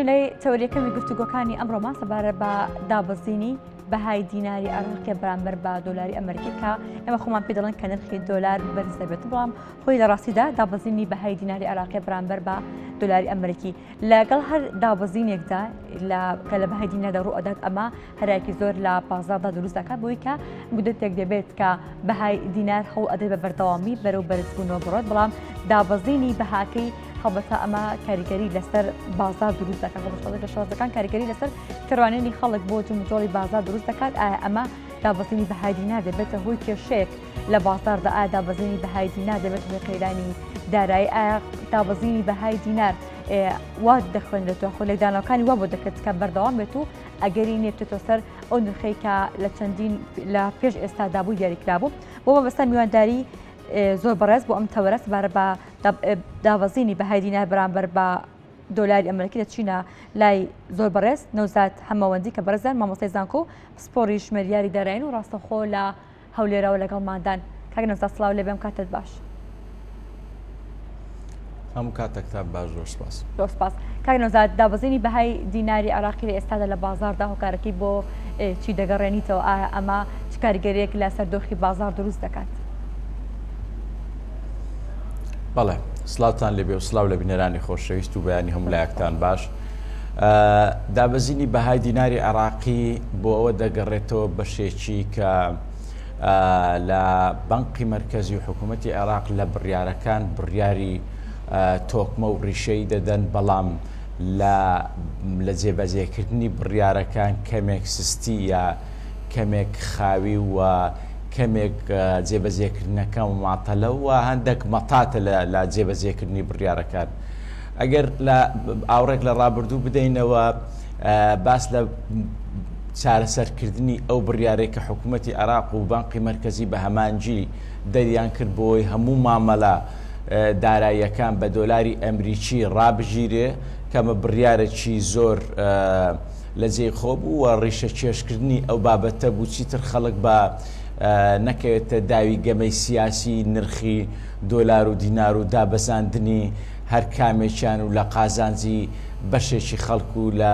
پێشنەلەی تەوەریەکەمی گفتوگۆکانی ئەمڕۆمان سەبارەت بە دابەزینی بەهای دیناری عێراقی بەرامبەر بە دۆلاری ئەمریکی کە ئێمە خۆمان پێ دەڵێن کە نرخی دۆلار بەرز دەبێت، بەڵام خۆی لە ڕاستیدا دابەزینی بەهای دیناری عێراقی بەرامبەر بە دۆلاری ئەمریکی لەگەڵ هەر دابەزینێکدا کە لە بەهای دیناردا ڕوو ئەدات ئەمە هەرایەکی زۆر لە بازاردا دروست دەکات بۆی کە مودەتێک دەبێت کە بەهای دینار هەوڵ ئەدەێت بە بەردەوامی بەرەو بەرزبوونەوە بڕۆت، بەڵام دابەزینی بەهاکەی هەڵبەتە ئەمە کاریگەری لەسەر بازار دروست دەکات لە شازەکان کاریگەری لەسەر کڕوانێنی خەڵک بۆ جمجۆڵی بازار دروست دەکات. ئایا ئەمە دابەزینی بەهای دینار دەبێتە هۆی کێشەیەک لە بازاردا؟ ئایا دابەزینی بەهای دینار دەبێت بۆ قەیرانی دارایی؟ ئایا دابەزینی بەهای دینار وا دەخوێنرێتەوە خۆ لەدانەوەکانی وا بۆ دەکرێت کە بەردەوام بێت و ئەگەری نێبتێتەوە سەر ئەو نرخەی کە لە چەندین لە پێش ئێستادا بوو دیاریکرابوو بۆ مەبەستە میوانداری زۆر بەڕێز بۆ ئەم تەوەرە سەبارەت بە دابەزینی بەهای دینار بەرامبەر بە دۆلاری ئەمریکی دەچینە لای زۆر بەڕێز نەوزاد هەمەوەندی کە بەرزان مامۆستای زانکۆ سپۆری ژمێریاری دەرین و ڕاستەخۆ لە هەولێرەوە لەگەڵماندان. کاک نەوزاد سڵاو لێبێم، کاتت باش. هەموو کاتێکتان باش، زۆر سپاس. زۆر سپاس. کاک نەوزاد، دابەزینی بەهای دیناری عێراقی لە ئێستادا لە بازاردا هۆکارەکەی بۆ چی دەگەڕێنیتەوە؟ ئایا ئەمە چ کاریگەریەک لە سەردۆخی بازار دروست دەکات؟ بەڵێ، سلااوتان لێبێ و سلااو لە بینەرانی خۆشەویست و بەیانی هەموو لایەکتان باش. دابەزینی بەهای دیناری عێراقی بۆ ئەوە دەگەڕێتەوە بەشێکی کە لە بانقی مەرکەزی و حکوومەتی عێراق لە بڕیارەکان بڕیاری تۆکمە و ڕیشەی دەدەن، بەڵام لە جێبەجێکردنی بڕیارەکان کەمێک سستی یا کەمێک خاوی و کەمێک جێبەجێکردنەکە و ماتەلە و هەندێک مەتاتە لە جێبەجێکردنی بڕیارەکان. ئەگەر لە ئاوڕێک لە ڕابردوو بدەینەوە باس لە چارەسەرکردنی ئەو بڕیارەی کە حکوومەتی عێراق و بانقی مەرکەزی بە هەمانجی دەریان کرد بۆی هەموو مامەلە داراییەکان بە دۆلاری ئەمریکی ڕابژیرێ، کەمە بڕیارێکی زۆر لە جێی خۆ بوو و ڕیشە چێشکردنی ئەو بابەتە بوو چیتر خەڵک بە نەکەوێتە داوی گەمەی سیاسی نرخی دۆلار و دینار و دابەزاندنی هەر کامێکیان و لە قازانجی بەشێکی خەڵکو و لە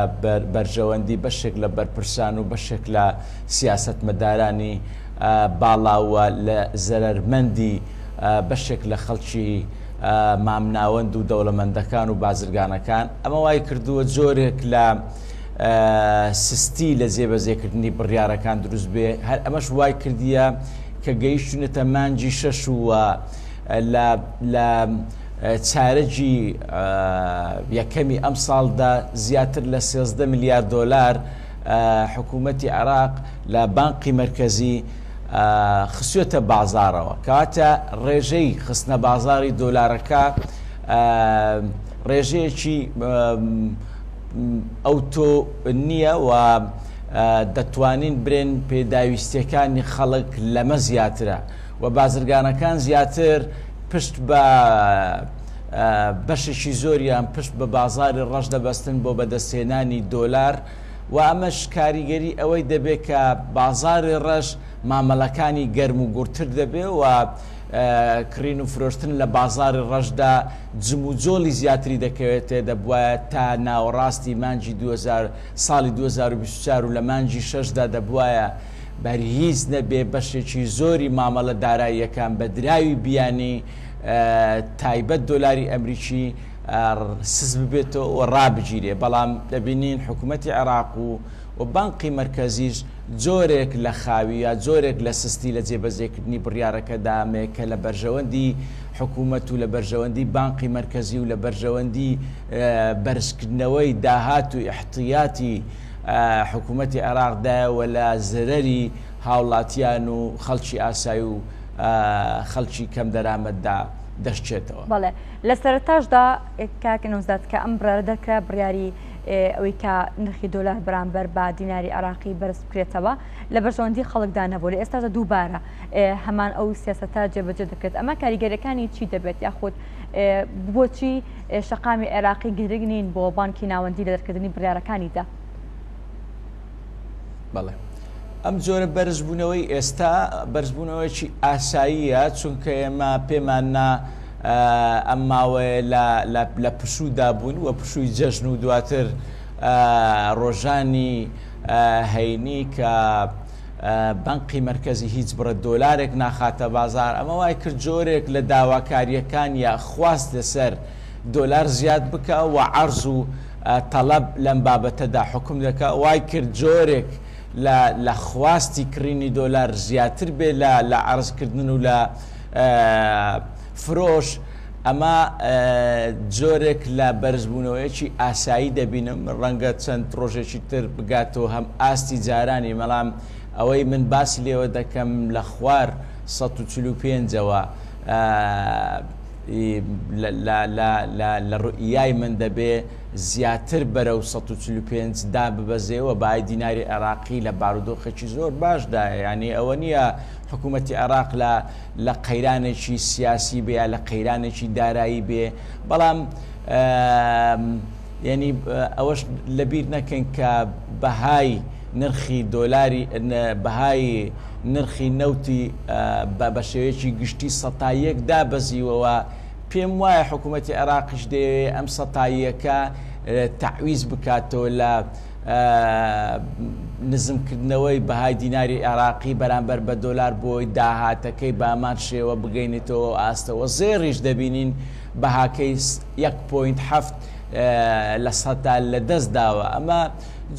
بەرژەوەندی بەشێک لە بەرپرسان و بەشێک لە سیاسەتمەدارانی باڵاوە لە زەرەرمەندی بەشێک لە خەڵکی مامناوەند و دەوڵەمەندەکان و بازرگانەکان. ئەمە وای کردووە جۆرێک لە سستی لە جێبەجێکردنی بڕیارەکان دروست بێ. هەر ئەمەش وای کردیە کە گەیشتونەتە مانجی شەش وە لە چارەجی یەکەمی ئەم ساڵدا زیاتر لە 13 میلیارد دۆلار حکوومەتی عێراق لە بانقی مەرکەزی خسوێتە بازارەوە، کەواتە ڕێژەی خستنە بازاری دۆلارەکە ڕێژەیەکی ئەوتۆ نییە و دەتوانین برێن پێداویستیەکانی خەڵک لەمە زیاترە و بازرگانەکان زیاتر پشت بە بەشێکی زۆریان پشت بە بازاری ڕەش دەبەستن بۆ بەدەستهێنانی دۆلار و ئەمەش کاریگەری ئەوەی دەبێت کە بازاری ڕەش مامەلەکانی گەرم و گورتر دەبێ و کڕین و فرۆشتن لە بازاری ڕەشدا جم و جۆڵی زیاتری دەکەوێتێ دەبواە تا ناوەڕاستی مانجی ساڵی 2024 و لە مانجی شەشدا دەبواە بەرهیز نەبێ بەشێکی زۆری مامەڵە داراییەکان بە دراوی بیانی تایبەت دۆلاری ئەمریکی سز ببێتەوە و ڕابگیرێ. بەڵام دەبینین حکوومەتی عێراق و بانقی مەرکەزیش جۆرێک لە خاویە جۆرێک لە سستی لە جێبەجێکردنی بڕیارەکە دامێ کە لە بەرژەوەندی حکوومەت و لە بەرژەوەندی بانقی مەرکەزی و لە بەرژەوەندی بەرزکردنەوەی داهات و احتیاتی حکوومەتی عێراقدایەوە لە زەرەری هاوڵاتیان و خەڵکی ئاسایی و خەڵکی کەم دەرامەتدا دەشتێتەوە. بەڵێ لە سەرەتاشدا کاک نەوزاد کە ئەم بڕیارە دەکرا بڕیاری ئەوەی کە نرخی دۆلار بەرامبەر بە دیناری عێراقی بەرز بکرێتەوە لە بەرژەوەندی خەڵکدا نەبوو، لە ئێستادا دووبارە هەمان ئەو سیاسەتە جێبەجێ دەکرێت. ئەمە کاریگەریەکانی چی دەبێت یاخود بۆچی شەقامی عێراقی گرنگ نین بۆ بانکی ناوەندی لە دەرکردنی بڕیارەکانیدا؟ بەڵێ ئەم جۆرە بەرزبوونەوەی ئێستا بەرزبوونەوەیکی ئاساییە، چونکە ئێمە پێمان ئەم ماوەیە لە پشوودا بوون و پشووی جەژن و دواتر ڕۆژانی هەینی کە بانقی مرکزی هیچ بڕە دۆلارێک ناخاتە بازار ئەمە وای کرد جۆرێک لە داواکاریەکان یا خواست لەسەر دۆلار زیاد بکە و عەرز و تەڵەب لەم بابەتەدا حکم دەکە وای کرد جۆرێک لە خواستی کڕینی دۆلار زیاتر بێ لە عەرزکردن و لە فرۆش ئەمە جۆرێک لە بەرزبوونەوەیەکی ئاسایی دەبینم ڕەنگە چەند ڕۆژێکی تر بگاتەوە هەم ئاستی جارانی بەڵام ئەوەی من باسی لێوە دەکەم لە خوار 145ەوە لە ڕوئیای من دەبێ زیاتر بەرەو 145 دا ببەزێەوە بای دیناری عێراقی لە بارودۆخێکی زۆر باشدا ینی ئەوە نییە حکوومەتی عێراق لە قەیرانێکی سیاسی بێ لە قەیرانێکی دارایی بێ بەڵام ینی ئەوەش لەبیر نەکەن کە بەهای نرخی دۆلاری بەهای نرخی نەوتی بە شێوەیەکی گشتی 100 دابەزیوەوە پێم وایە حکوومەتی عێراقیش دەوێت ئەم 100ەکە تعویز بکاتەوە لە نزمکردنەوەی بەهای دیناری عێراقی بەرامبەر بە دۆلار بۆی داهاتەکەی بامان شێوە بگەینێتەوە ئاستەوە زێڕیش دەبینین بەهاکەی 1.7 لە سەدا لە دەست داوە ئەمە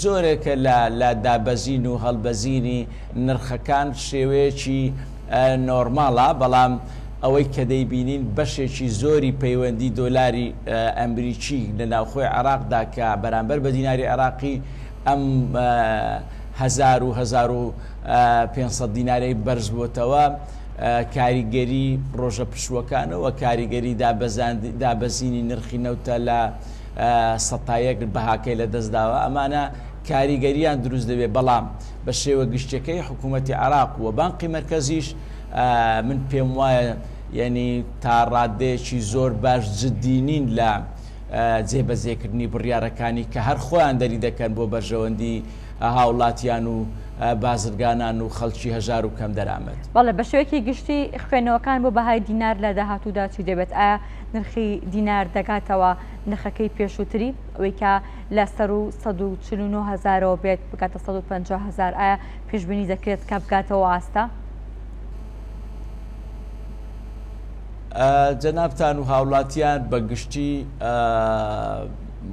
جۆرێکە لە دابەزین و هەڵبەزینی نرخەکان شێوەیەکی نۆرماڵە بەڵام ئەوەی کە دەیبینین بەشێکی زۆری پەیوەندی دۆلاری ئەمریکی لە ناوخۆی عێراقدا کە بەرامبەر بە دیناری عێراقی ئەم 1500 دینارەی بەرز بۆتەوە کاریگەری ڕۆژە پشووەکانەوە کاریگەری دابەزینی نرخی نەوتە لە 100 بەهاکەی لە دەستداوە ئەمانە کاریگەریان دروست دەبێت بەڵام بە شێوە گشتەکەی حکوومەتی عێراق و بانقی مرکزیش من پێم وایە ینی تا ڕادەیەکی زۆر باش جددینین لە جێبەجێکردنی بڕیارەکانی کە هەر خۆیان دەری دەکەن بۆ بەرژەوەندی هاوڵاتیان و بازرگانان و خەڵکی هەژار و کەم دەرامەت. بەڵێ بە شێوەیەکی گشتی خوێندنەوەکان بۆ بەهای دینار لە داهاتوودا چی دەبێت؟ ئایا نرخی دینار دەگاتەوە نرخەکەی پێشووتری ئەوەی کە لە سەر و 149,000ەوە بێت بگاتە 150,000 ئایا پێشبینی دەکرێت کە بگاتەوە ئاستا؟ جەنابتان و هاوڵاتیان بە گشتی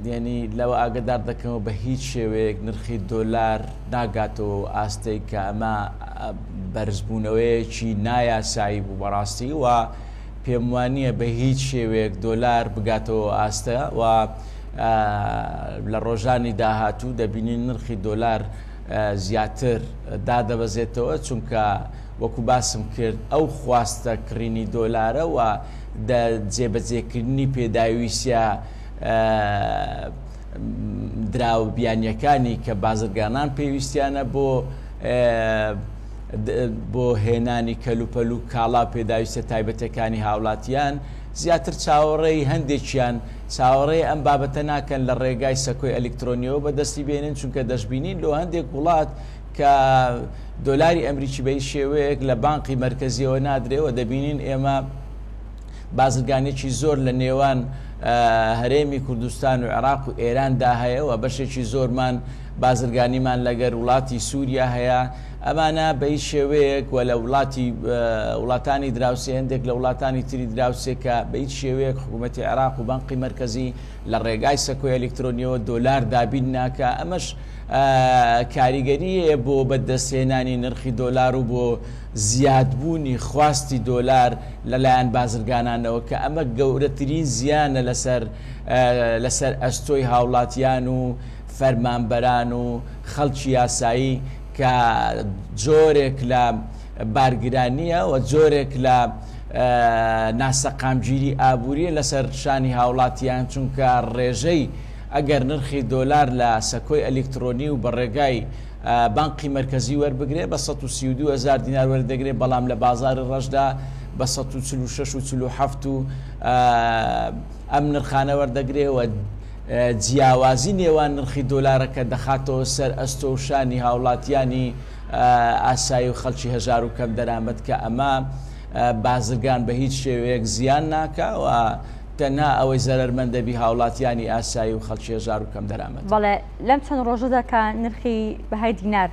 ینی لەوە ئاگدار دەکەمەوە بە هیچ شێوەیەک نرخی دۆلار ناگاتەوە ئاستەی کە ئەمە بەرزبوونەوەیەکی نایاسایی بوو بەڕاستی و پێم وانییە بە هیچ شێوەیەک دۆلار بگاتەوە ئاستە و لە ڕۆژانی داهاتوو دەبینین نرخی دۆلار زیاتر دادەبەزێتەوە چونکە وەکو باسم کرد ئەو خواستە کڕینی دۆلارە و جێبەجێکردنی پێداویستە دراوبیانیەکانی کە بازرگانان پێویستیانە بۆ هێنانی کەلوپەل و کاڵا پێداویستە تایبەتەکانی هاوڵاتیان زیاتر چاوەڕێی هەندێکیان چاوەڕێی ئەم بابەتە ناکەن لە ڕێگای سەکۆی ئەلکترۆنیەوە بەدەستی بێنن چونکە دەشبینین لە هەندێک وڵات کە دۆلاری ئەمریکی بە شێوەیەک لە بانقی مرکزیەوە نادرێەوە دەبینین ئێمە بازرگانێکی زۆر لە نێوان هەرێمی کوردستان و عێراق و ئێراندا هەیە و بەشێکی زۆرمان بازرگانیمان لەگەر وڵاتی سووریا هەیە ئەمانە بە هیچ شێوەیەک و لە وڵاتانی دراوسێ هەندێک لە وڵاتانی تری دراوسێ کە بە هیچ شێوەیەک حکوومەتی عێراق و بانقی مرکزی لە ڕێگای سەکۆی ئەلکترۆنیەوە دۆلار دابین ناکە ئەمەش کاریگەریە بۆ بەدەستهێنانی نرخی دۆلار و بۆ زیادبوونی خواستی دۆلار لەلایەن بازرگانانەوە کە ئەمە گەورەترین زیانە لەسەر ئەستۆی هاوڵاتیان و فەرمانبەران و خەڵکی یاسایی کە جۆرێک لە بارگرانیە و جۆرێک لە ناسەقامگیری ئابووریە لەسەر شانی هاوڵاتیان چونکە ڕێژەی ئەگەر نرخی دۆلار لە سەکۆی ئەلکترۆنی و بە ڕێگای بانقی مرکزی وەربگرێ بە 132,000 دینار وەردەگرێت بەڵام لە بازاری ڕەشدا بە 146 و 47 و ئەم نرخانە وەردەگرێەوە جیاوازی نێوان نرخی دۆلارەکە دەخاتەوە سەر ئەستۆ و شانی هاوڵاتیانی ئاسایی و خەڵکی هەژار و کەم دەرامەت کە ئەمە بازرگان بە هیچ شێوەیەک زیان ناکە و تەنها ئەوەی زەرمەندەبی هاوڵاتیانی ئاسایی و خەڵکی هێژار و کەم دەرامەت. بەڵێ لەم چەند ڕۆژەدا کە نرخی بەهای دینار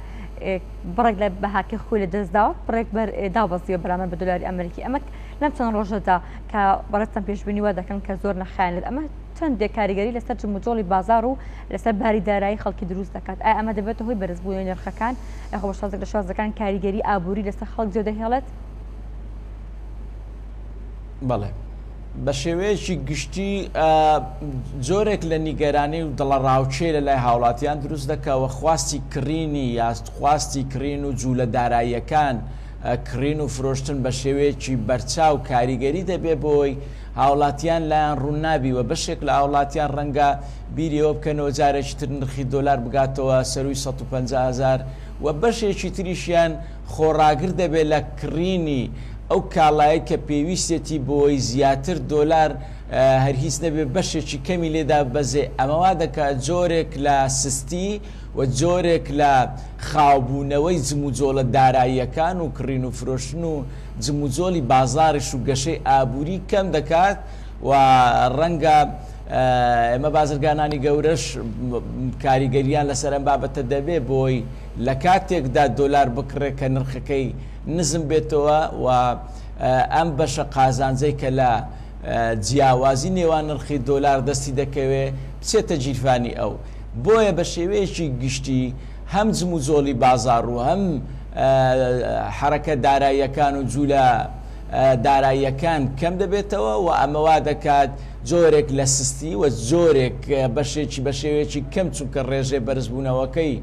بڕێک لە بەهاکی خۆی لە دەستداوە بڕێک دابەزیوە بەرامبەر بە دۆلاری ئەمریکی. ئەمە لەم چەند ڕۆژەدا کە بەڕێستان پێشبینی وا دەکەن کە زۆر نەخایەنێت ئەمە چەندێک کاریگەری لەسەر جموجۆڵی بازار و لەسەر باری دارایی خەڵکی دروست دەکات. ئایا ئەمە دەبێتە هۆی بەرزبوونی نرخەکان یاخۆ بە شازێک لە شازەکان کاریگەری ئابووری لەسەر خەڵک زیێ دەهێڵێت؟ بەڵێ بە شێوەیەکی گشتی جۆرێک لە نیگەرانی و دڵە ڕاوچێ لە لای هاوڵاتیان دروست دەکەوە خواستی کڕینی یا خواستی کڕین و جوولە داراییەکان کڕین و فرۆشتن بە شێوەیەکی بەرچاو کاریگەری دەبێ بۆی هاوڵاتیان لایەن ڕوونابیوە. بەشێک لە هاوڵاتیان ڕەنگە بیریەوە بکەنەوە جارێکی تر نرخی دۆلار بگاتەوە سەروی 150,000 و بەشێکی تریشیان خۆڕاگر دەبێت لە کڕینی ئەو کاڵایە کە پێویستێتی بۆی زیاتر دۆلار هەرهیچ نەبێ بەشێکی کەمی لێدا بەزێ. ئەمەوا دەکات جۆرێک لە سستی و جۆرێک لە خاوبوونەوەی جموجۆڵە داراییەکان و کڕین و فرۆشتن و جموجۆڵی بازاڕش و گەشەی ئابووری کەم دەکات و ڕەنگە ئێمە بازرگانانی گەورەش کاریگەریان لەسەر ئەم بابەتە دەبێ بۆی لە کاتێکدا دۆلار بکڕێت کە نرخەکەی نزم بێتەوە و ئەم بەشە قازانجەی کە لە جیاوازی نێوان نرخی دۆلار دەستی دەکەوێت بچێتە جیرفانی ئەو. بۆیە بە شێوەیەکی گشتی هەم جموجۆڵی بازار و هەم حرەکە داراییەکان و جوولە داراییەکان کەم دەبێتەوە و ئەمەوا دەکات جۆرێک لە سستی و جۆرێک بەشێکی بە شێوەیەکی کەم چونکە ڕێژێ بەرزبوونەوەکەی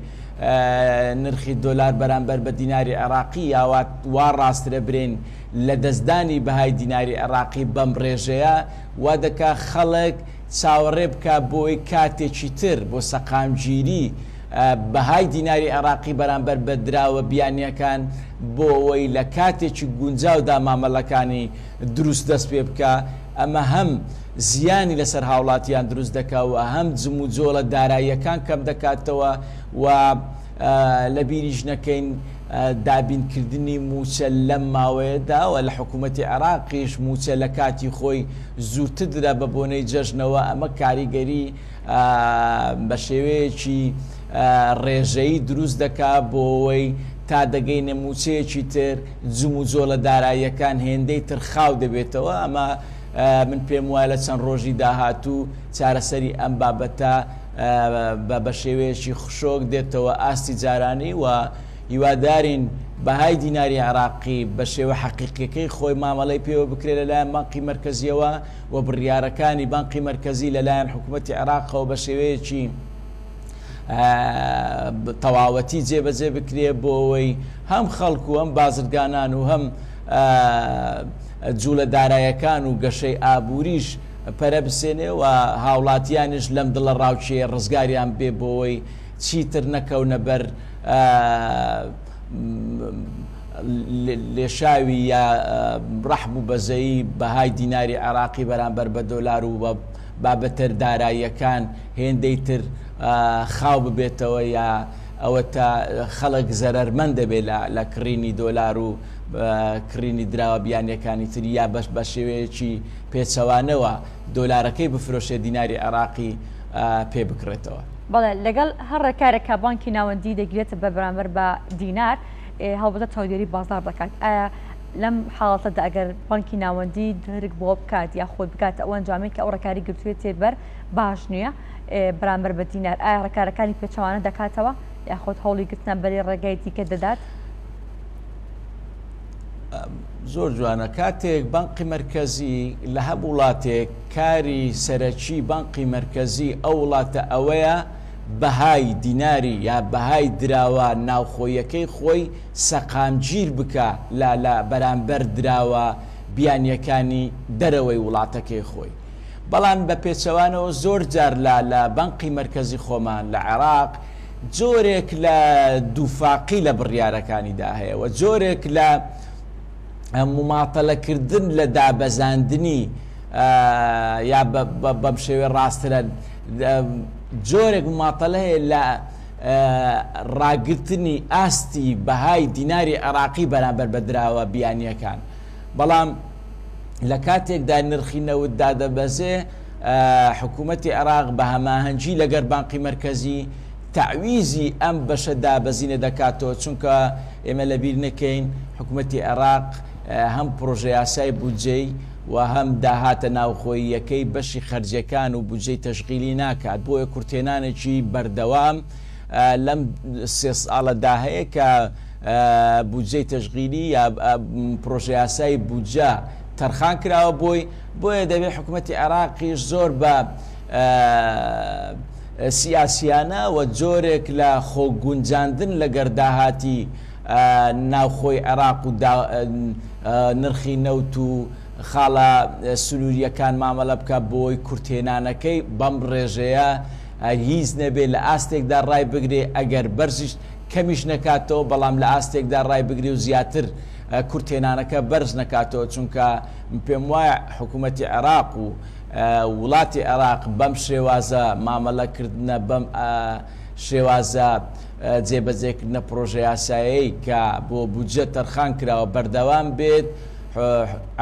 نرخی دۆلار بەرامبەر بە دیناری عێراقی یاوات وا ڕاسترە برێن لە دەستدانی بەهای دیناری عێراقی بەم ڕێژەیە وا دەکا خەڵک چاوەڕێ بکە بۆی کاتێکی تر بۆ سەقامگیری بەهای دیناری عێراقی بەرامبەر بە دراوە بیانیەکان بۆ ئەوەی لە کاتێکی گونجاودا مامەڵەکانی دروست دەست پێ بکە. ئەمە هەم زیانی لەسەر هاوڵاتیان دروست دەکاوە هەم جموجۆڵە داراییەکان کەم دەکاتەوە و لە بیریش نەکەین دابینکردنی موچە لەم ماوەیەدا و لە حکوومەتی عێراقیش موچە لە کاتی خۆی زووتردا بە بۆنەی جەژنەوە. ئەمە کاریگەری بە شێوەیەکی ڕێژەیی دروست دەکات بۆ ئەوەی تا دەگەینە موچەیەکی تر جموجۆڵە داراییەکان هێندەی تر خاو دەبێتەوە. ئەمە من پێم وایە لە چەند ڕۆژی داهاتوو چارەسەری ئەم بابەتە بە شێوەیەکی خشۆک دێتەوە ئاستی جارانی و هیوادارین بەهای دیناری عێراقی بە شێوە حەقیقیەکەی خۆی مامەڵەی پێوە بکرێت لەلایەن بانقی مرکزیەوە و بڕیارەکانی بانقی مرکزی لەلایەن حکوومەتی عێراقەوە بە شێوەیەکی تەواوەتی جێبەجێ بکرێت بۆ ئەوەی هەم خەڵکو و هەم بازرگانان و هەم جوولە داراییەکان و گەشەی ئابووریش پەرە بسێنێ و هاوڵاتیانش لەم دڵە ڕاوچێ ڕزگاریان بێ بۆەوەی چیتر نەکەونە بەر لێشاوی یا ڕەحم و بەزەیی بەهای دیناری عێراقی بەرامبەر بە دۆلار و بابەتر داراییەکان هێندەی تر خاو ببێتەوە یا ئەوە تا خەڵک زەرەرمەند دەبێت لە کڕینی دۆلار و کڕینی دراوە بیانیەکانی تر یا بە شێوەیەکی پێچەوانەوە دۆلارەکەی بفرۆشێ دیناری عێراقی پێ بکرێتەوە. بەڵێ لەگەڵ هەر ڕێکارێکە بانکی ناوەندی دەگرێتە بە بەرامبەر بە دینار هەڵبەتە چاودێری بازار دەکات. ئایا لەم حاڵەتەدا ئەگەر بانکی ناوەندی دەرک بۆ بکات یا خۆی بکات ئەو ئەنجامێک کە ئەو ڕێکاری گرتوێت تێبەر باش نییە بەرامبەر بە دینار ئایا ڕێکارەکانی پێچەوانە دەکاتەوە یاخۆت هەوڵی گرتنە بەری ڕێگای دیکە دەدات؟ زۆر جوانە کاتێک بانقی مرکزی لە هەم وڵاتێک کاری سەرەکی بانقی مرکزی ئەو وڵاتە ئەوەیە بەهای دیناری یا بەهای دراوە ناوخۆیەکەی خۆی سەقامگیر بکە لە بەرامبەر دراوە بیانیەکانی دەرەوەی وڵاتەکەی خۆی. بەڵام بە پێچەوانەوە زۆر جار لە بانقی مرکزی خۆمان لە عێراق جۆرێک لە دووفاقی لە بڕیارەکانیدا هەیە و جۆرێک لە مماتەلەکردن لە دابەزاندنی یا بەم شێوێ ڕاسترە جۆرێک مماتەلە هەیە لە ڕاگرتنی ئاستی بەهای دیناری عێراقی بەرامبەر بە دراوە بیانیەکان. بەڵام لە کاتێکدا نرخی نەوت دادەبەزێ حکوومەتی عێراق بە هەماهەنگی لەگەر بانقی مرکزی تعویزی ئەم بەشە دابەزینە دەکاتەوە چونکە ئێمە لەبیر نەکەین حکوومەتی عێراق هەم پرۆژه یاسای بودجەی و هەم داهاتە ناوخۆی یەکەی بەشی خەرجەکان و بودجەی تەشغیلی ناکات بۆیە کورتێنانێکی بەردەوام لەم سێ ساڵەدا هەیە کە بودجەی تەشغیلی یا پرۆژه یاسای بودجە تەرخان کراوە بۆیە دەبێت حکوومەتی عێراقیش زۆر بە سیاسیانە و جۆرێک لە خۆگونجاندن لەگەر داهاتی ناوخۆی عێراق و نرخی نەوت و خاڵە سنووریەکان مامەلە بکە بۆی کورتێنانەکەی بەم ڕێژەیە هیچ نەبێت لە ئاستێکدا ڕای بگرێ ئەگەر بەرزیش کەمیش نکاتەوە بەڵام لە ئاستێکدا ڕای بگرێ و زیاتر کورتێنانەکە بەرز نکاتەوە چونکە پێم وایە حکوومەتی عێراق و وڵاتی عێراق بەم شێوازە مامەلەکردنە بەم شێوازە جێبەجێکردنە پرۆژه یاسایی کە بۆ بودجە تەرخان کراوە بەردەوام بێت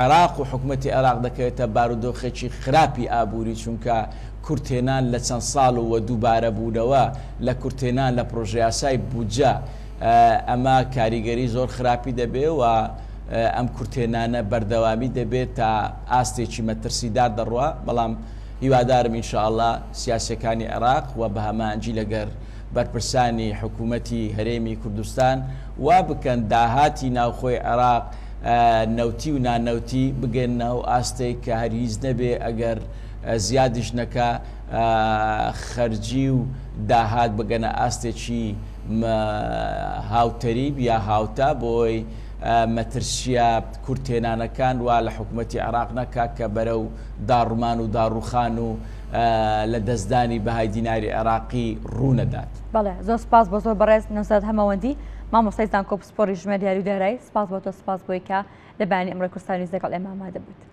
عێراق و حکوومەتی عێراق دەکەوێتە بارودۆخێکی خراپی ئابووری چونکە کورتێنان لە چەند ساڵ و دووبارە بوونەوە لە کورتێنان لە پرۆژه یاسای بودجە ئەمە کاریگەری زۆر خراپی دەبێ و ئەم کورتێنانە بەردەوامی دەبێت تا ئاستێکی مەترسیدار دەڕوە بەڵام هیوادارم ئینشاءالله سیاسەکانی عێراق و بە هەمانجی لەگەر بەرپرسانی حکوومەتی هەرێمی کوردستان وا بکەن داهاتی ناوخۆی عێراق نەوتی و نانەوتی بگەنەوە ئاستەی کە هەرگیز نەبێ ئەگەر زیادیش نەکە خەرجی و داهات بگەنە ئاستێکی هاوتەریب یا هاوتا بۆی مەترسیە کورتێنانەکان وا لە حکوومەتی عێراق نەکا کە بەرەو داڕومان و داڕوخان و لە دەستدانی بەهای دیناری عێراقی ڕوونەدات. بەڵێ زۆر سپاس بۆ زۆر بەڕێز نەوزاد هەمەوەندی مامۆستای زانکۆ پسپۆڕی ژمێر یاری و دارایی سپاس بۆ تۆ سپاس بۆی کە لە بەیانی ئەمڕۆی کوردستانی لەگەڵ ئێمە ئامادە بوویت.